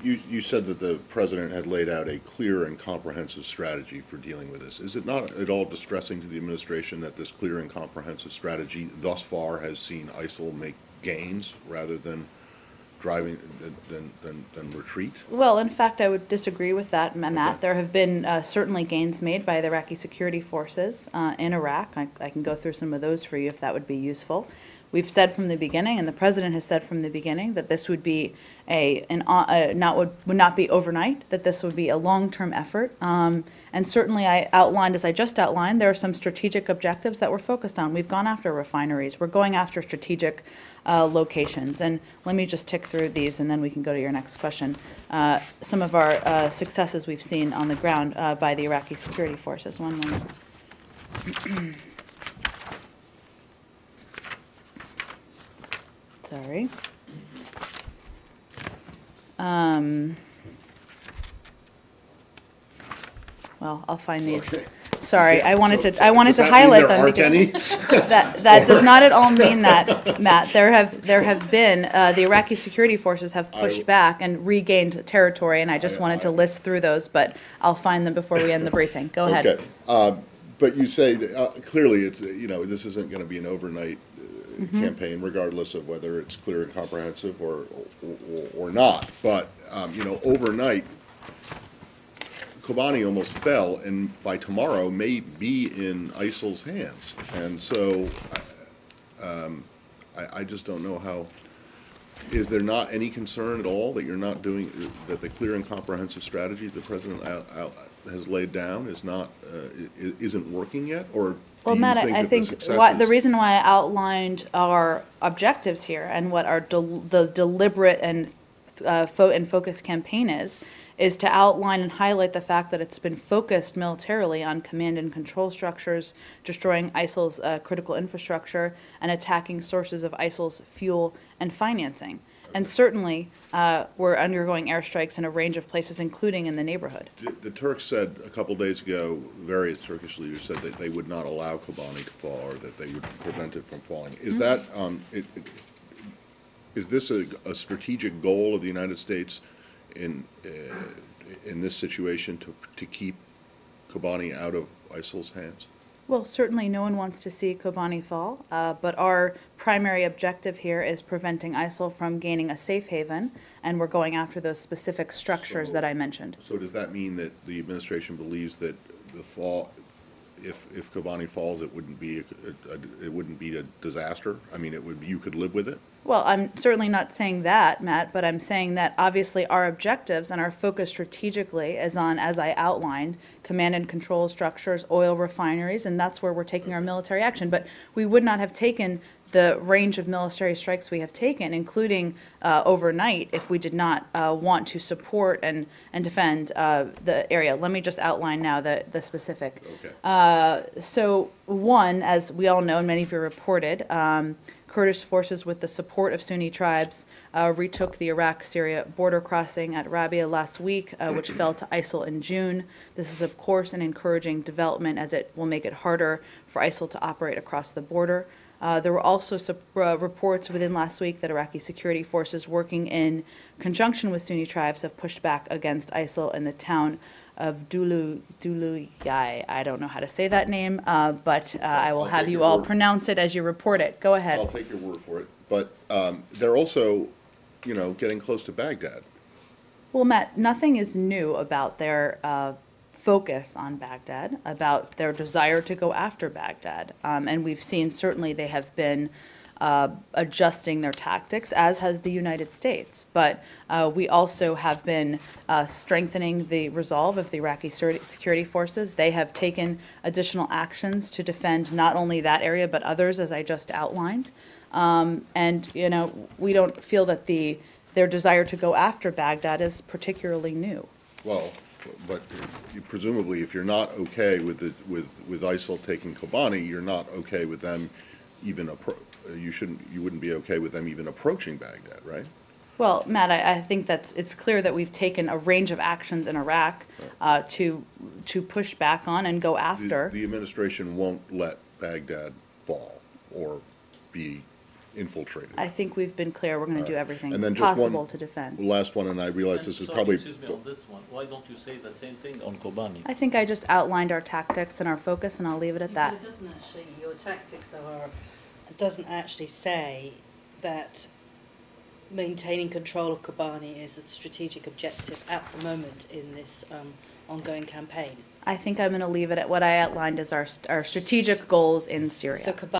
You said that the president had laid out a clear and comprehensive strategy for dealing with this. Is it not at all distressing to the administration that this clear and comprehensive strategy thus far has seen ISIL make gains rather than driving than retreat? Well, in fact, I would disagree with that, Matt. Okay. There have been certainly gains made by the Iraqi Security Forces in Iraq. I can go through some of those for you if that would be useful. We've said from the beginning, and the president has said from the beginning, that this would be would not be overnight, that this would be a long-term effort. And certainly I outlined, as I just outlined, there are some strategic objectives that we're focused on. We've gone after refineries. We're going after strategic locations. And let me just tick through these, and then we can go to your next question. Some of our successes we've seen on the ground by the Iraqi Security Forces. One moment. Sorry. Well, I'll find these. Okay. Sorry, I wanted to highlight them because that does not at all mean that, Matt. There have been the Iraqi security forces have pushed back and regained territory, and I just wanted to list through those, but I'll find them before we end the briefing. Go ahead. Okay. But you say that, clearly it's this isn't going to be an overnight campaign, regardless of whether it's clear and comprehensive or not. But overnight, Kobani almost fell, and by tomorrow may be in ISIL's hands. And so, I just don't know how. Is there not any concern at all that you're not doing that the clear and comprehensive strategy the president has laid down isn't working yet, or? Well, Matt, I think the reason why I outlined our objectives here and what our the deliberate and focused campaign is to outline and highlight the fact that it's been focused militarily on command and control structures, destroying ISIL's critical infrastructure, and attacking sources of ISIL's fuel and financing. And certainly, we're undergoing airstrikes in a range of places, including in the neighborhood. The Turks said a couple days ago, various Turkish leaders said that they would not allow Kobani to fall, or that they would prevent it from falling. Is that is this a strategic goal of the United States in this situation to keep Kobani out of ISIL's hands? Well, certainly no one wants to see Kobani fall, but our primary objective here is preventing ISIL from gaining a safe haven, and we're going after those specific structures that I mentioned. So does that mean that the administration believes that the fall, if Kobani falls, it wouldn't be a disaster? I mean, you could live with it? Well, I'm certainly not saying that, Matt, but I'm saying that obviously our objectives and our focus strategically is on, as I outlined, command and control structures, oil refineries, and that's where we're taking our military action. But we would not have taken the range of military strikes we have taken, including overnight, if we did not want to support and defend the area. Let me just outline now the specific. Okay. So one, as we all know, and many of you reported, Kurdish forces, with the support of Sunni tribes, retook the Iraq-Syria border crossing at Rabia last week, which fell to ISIL in June. This is, of course, an encouraging development, as it will make it harder for ISIL to operate across the border. There were also reports within last week that Iraqi security forces working in conjunction with Sunni tribes have pushed back against ISIL in the town of Duluyai. I don't know how to say that name, but I will have you all pronounce it as you report it. Go ahead. I'll take your word for it. But they're also, getting close to Baghdad. Well, Matt, nothing is new about their focus on Baghdad, about their desire to go after Baghdad. And we've seen certainly they have been adjusting their tactics, as has the United States. But we also have been strengthening the resolve of the Iraqi security forces. They have taken additional actions to defend not only that area, but others, as I just outlined. And, we don't feel that their desire to go after Baghdad is particularly new. Well, but presumably, if you're not okay with ISIL taking Kobani, you're not okay with them even you wouldn't be okay with them even approaching Baghdad, right? Well, Matt, I think it's clear that we've taken a range of actions in Iraq to push back on and go after. The administration won't let Baghdad fall or be infiltrated. I think we've been clear, we're gonna do everything And then just possible one to defend. last one, and I realize this is Sorry, probably. excuse me, on this one, why don't you say the same thing on Kobani? I think I just outlined our tactics and our focus, and I'll leave it at that. But it doesn't actually, your tactics are, it doesn't actually say that maintaining control of Kobani is a strategic objective at the moment in this ongoing campaign. I think I'm gonna leave it at what I outlined as our strategic goals in Syria. So Kobani